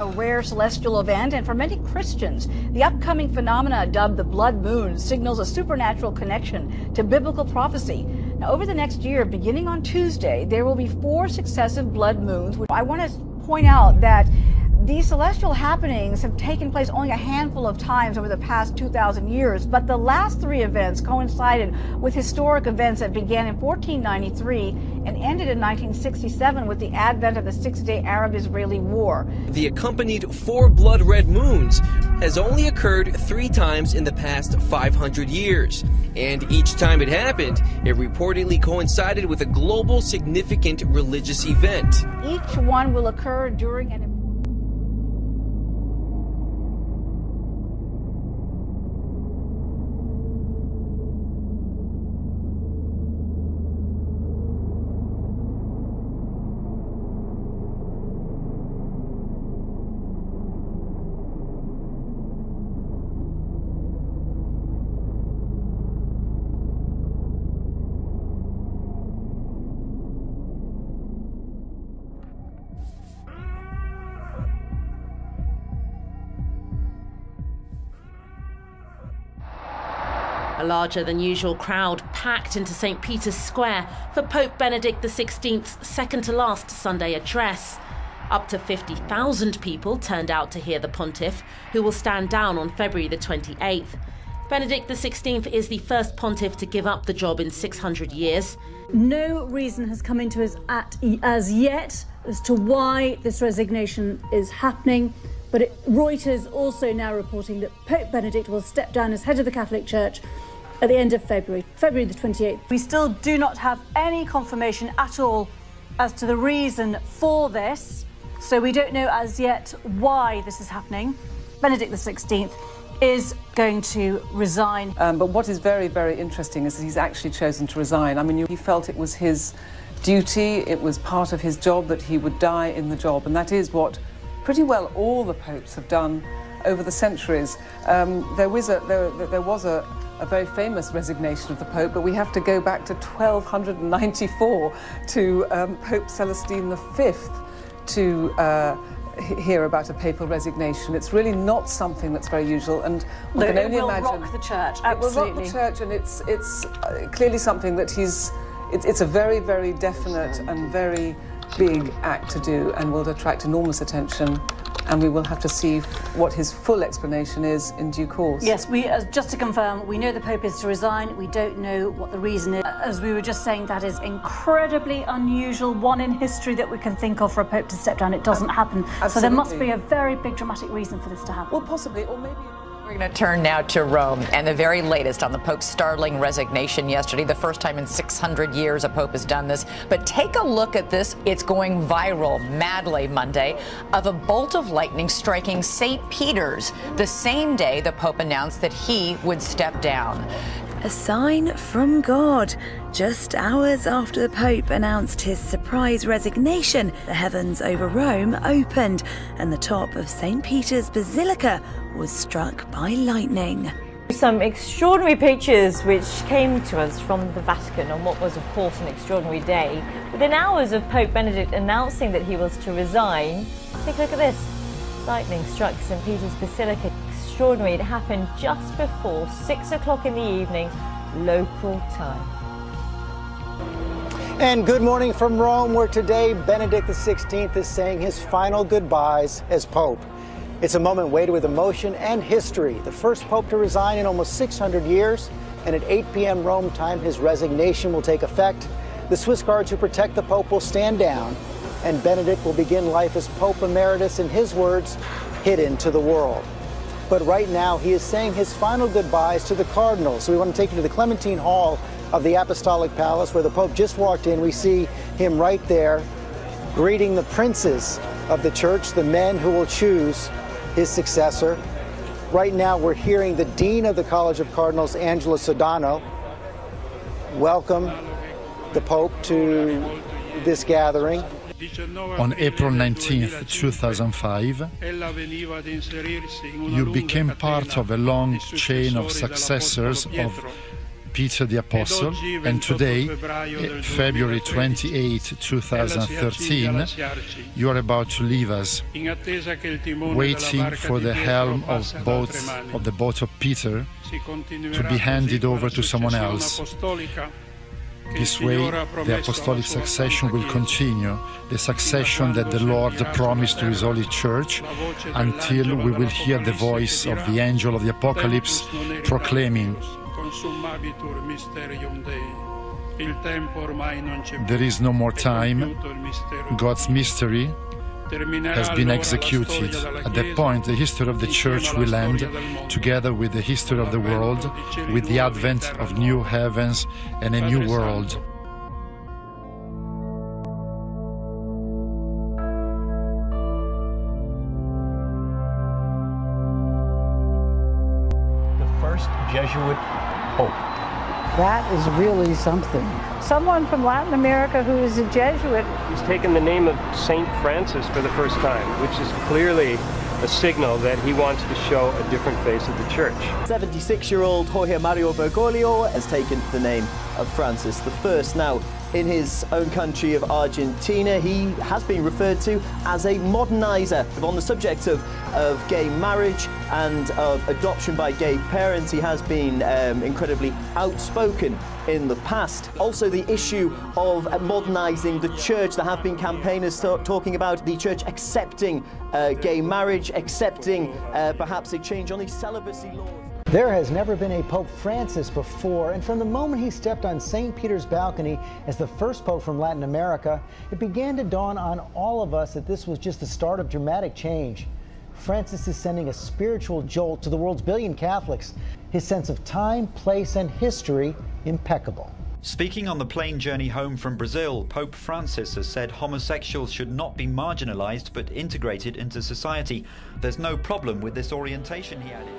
a rare celestial event, and for many Christians, the upcoming phenomena dubbed the blood moon signals a supernatural connection to biblical prophecy. Now, over the next year, beginning on Tuesday, there will be 4 successive blood moons. I want to point out that these celestial happenings have taken place only a handful of times over the past 2,000 years, but the last 3 events coincided with historic events that began in 1493 and ended in 1967 with the advent of the Six-Day Arab-Israeli War. The accompanied 4 blood red moons has only occurred 3 times in the past 500 years. And each time it happened, it reportedly coincided with a global significant religious event. Each one will occur during an A larger than usual crowd packed into St. Peter's Square for Pope Benedict XVI's second-to-last Sunday address. Up to 50,000 people turned out to hear the pontiff, who will stand down on February the 28th. Benedict XVI is the first pontiff to give up the job in 600 years. No reason has come into us as yet as to why this resignation is happening. But Reuters also now reporting that Pope Benedict will step down as head of the Catholic Church at the end of February the 28th. We still do not have any confirmation at all as to the reason for this, so we don't know as yet why this is happening. Benedict XVI is going to resign. But what is very, very interesting is that he's actually chosen to resign. I mean, he felt it was his duty, it was part of his job that he would die in the job, and that is what pretty well all the popes have done over the centuries. There was a very famous resignation of the Pope, but we have to go back to 1294 to Pope Celestine V to hear about a papal resignation. It's really not something that's very usual, and we can only imagine. It will rock the church, absolutely. It will rock the church, and it's clearly something that it's a very, very definite and very big act to do, and will attract enormous attention. And we will have to see what his full explanation is in due course. Yes, just to confirm, we know the Pope is to resign. We don't know what the reason is. As we were just saying, that is incredibly unusual, one in history that we can think of for a Pope to step down. It doesn't happen. Absolutely. So there must be a very big dramatic reason for this to happen. Well, possibly, or maybe... We're going to turn now to Rome and the very latest on the Pope's startling resignation yesterday. The first time in 600 years a Pope has done this. But take a look at this. It's going viral madly Monday of a bolt of lightning striking St. Peter's the same day the Pope announced that he would step down. A sign from God. Just hours after the Pope announced his surprise resignation, the heavens over Rome opened and the top of St. Peter's Basilica was struck by lightning. Some extraordinary pictures which came to us from the Vatican on what was, of course, an extraordinary day. Within hours of Pope Benedict announcing that he was to resign, take a look at this. Lightning struck St. Peter's Basilica. Extraordinary. It happened just before 6 o'clock in the evening, local time. And good morning from Rome, where today Benedict XVI is saying his final goodbyes as Pope. It's a moment weighted with emotion and history. The first Pope to resign in almost 600 years, and at 8 p.m. Rome time, his resignation will take effect. The Swiss guards who protect the Pope will stand down, and Benedict will begin life as Pope Emeritus, in his words, hidden to the world. But right now, he is saying his final goodbyes to the cardinals. So we want to take you to the Clementine Hall of the Apostolic Palace, where the Pope just walked in. We see him right there greeting the princes of the church, the men who will choose his successor. Right now, we're hearing the Dean of the College of Cardinals, Angelo Sodano, welcome the Pope to this gathering. On April 19th, 2005, you became part of a long chain of successors of Peter the Apostle, and today, February 28, 2013, you are about to leave us, waiting for the helm of the boat of Peter to be handed over to someone else. This way, the apostolic succession will continue, the succession that the Lord promised to His Holy Church, until we will hear the voice of the angel of the Apocalypse proclaiming, "There is no more time, God's mystery has been executed." At that point, the history of the Church will end, together with the history of the world, with the advent of new heavens and a new world. The first Jesuit pope. That is really something. Someone from Latin America who is a Jesuit. He's taken the name of St. Francis for the first time, which is clearly a signal that he wants to show a different face of the Church. 76-year-old Jorge Mario Bergoglio has taken the name of Francis I. Now, in his own country of Argentina, he has been referred to as a modernizer. On the subject of gay marriage and of adoption by gay parents, he has been incredibly outspoken in the past. Also, the issue of modernizing the Church. There have been campaigners talking about the Church accepting gay marriage, accepting perhaps a change on the celibacy laws. There has never been a Pope Francis before, and from the moment he stepped on St. Peter's balcony as the first Pope from Latin America, it began to dawn on all of us that this was just the start of dramatic change. Francis is sending a spiritual jolt to the world's billion Catholics. His sense of time, place, and history impeccable. Speaking on the plane journey home from Brazil, Pope Francis has said homosexuals should not be marginalized but integrated into society. There's no problem with this orientation, he added.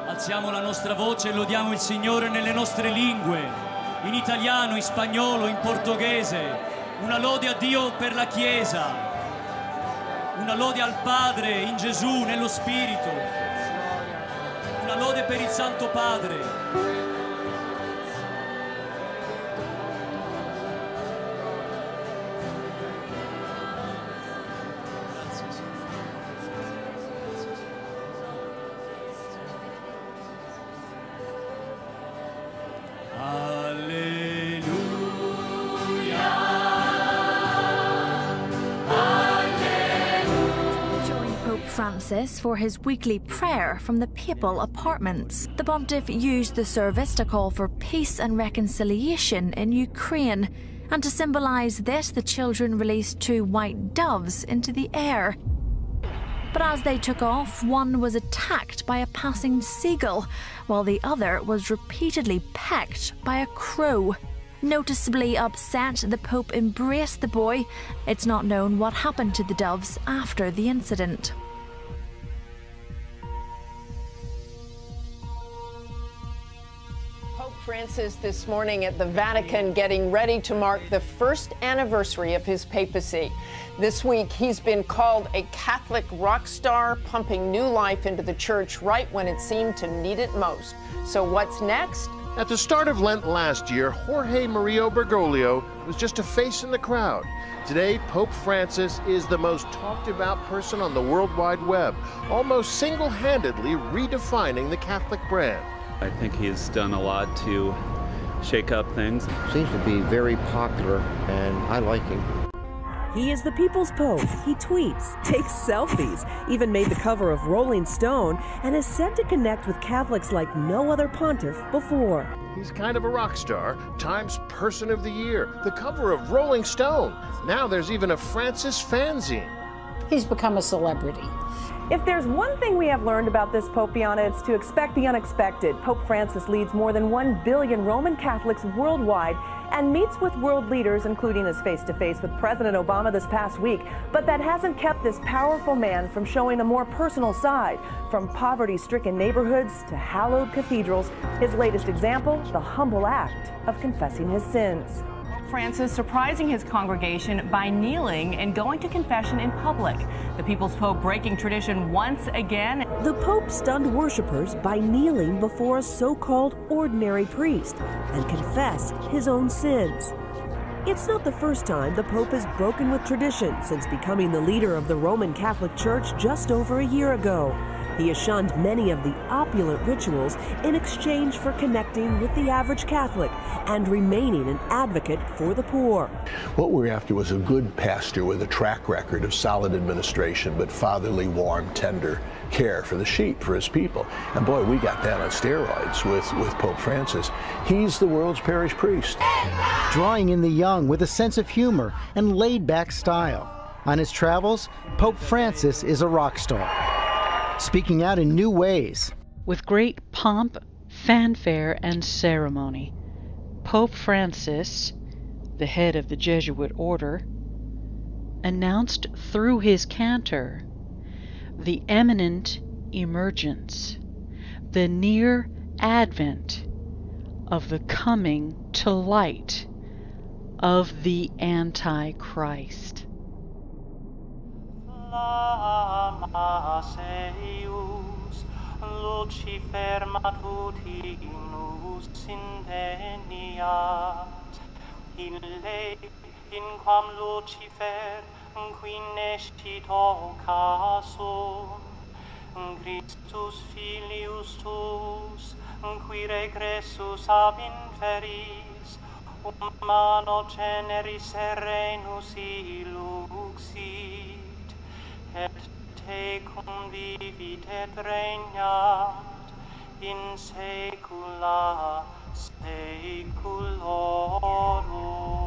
Alziamo la nostra voce e lodiamo il Signore nelle nostre lingue, in italiano, in spagnolo, in portoghese. Una lode a Dio per la Chiesa, una lode al Padre in Gesù, nello Spirito, una lode per il Santo Padre. Francis for his weekly prayer from the papal apartments. The pontiff used the service to call for peace and reconciliation in Ukraine, and to symbolise this, the children released 2 white doves into the air. But as they took off, one was attacked by a passing seagull, while the other was repeatedly pecked by a crow. Noticeably upset, the Pope embraced the boy. It's not known what happened to the doves after the incident. Francis this morning at the Vatican, getting ready to mark the first anniversary of his papacy. This week, he's been called a Catholic rock star, pumping new life into the Church right when it seemed to need it most. So what's next? At the start of Lent last year, Jorge Mario Bergoglio was just a face in the crowd. Today, Pope Francis is the most talked about person on the World Wide Web, almost single-handedly redefining the Catholic brand. I think he's done a lot to shake up things. Seems to be very popular, and I like him. He is the people's pope. He tweets, takes selfies, even made the cover of Rolling Stone, and is said to connect with Catholics like no other pontiff before. He's kind of a rock star, Time's Person of the Year, the cover of Rolling Stone. Now there's even a Francis fanzine. he's become a celebrity. If there's one thing we have learned about this Pope, Bianna, it's to expect the unexpected. Pope Francis leads more than 1 billion Roman Catholics worldwide and meets with world leaders, including his face-to-face with President Obama this past week. But that hasn't kept this powerful man from showing a more personal side. From poverty-stricken neighborhoods to hallowed cathedrals, his latest example, the humble act of confessing his sins. Francis surprising his congregation by kneeling and going to confession in public. The People's Pope breaking tradition once again. The Pope stunned worshippers by kneeling before a so-called ordinary priest and confessed his own sins. It's not the first time the Pope has broken with tradition since becoming the leader of the Roman Catholic Church just over a year ago. He has shunned many of the opulent rituals in exchange for connecting with the average Catholic and remaining an advocate for the poor. What we're after was a good pastor with a track record of solid administration, but fatherly, warm, tender care for the sheep, for his people. And boy, we got that on steroids with Pope Francis. He's the world's parish priest. Drawing in the young with a sense of humor and laid-back style. On his travels, Pope Francis is a rock star, speaking out in new ways. With great pomp, fanfare, and ceremony, Pope Francis, the head of the Jesuit order, announced through his cantor the imminent emergence, the near advent of the coming to light of the Antichrist. Lama Seus, Lucifer matutinus indeniat, ille inquam Lucifer qui nescito casum, Christus filius tuus, qui regressus ab inferis, humano generis serenus illuxit, et tecum vivit et regnat in saecula saeculorum.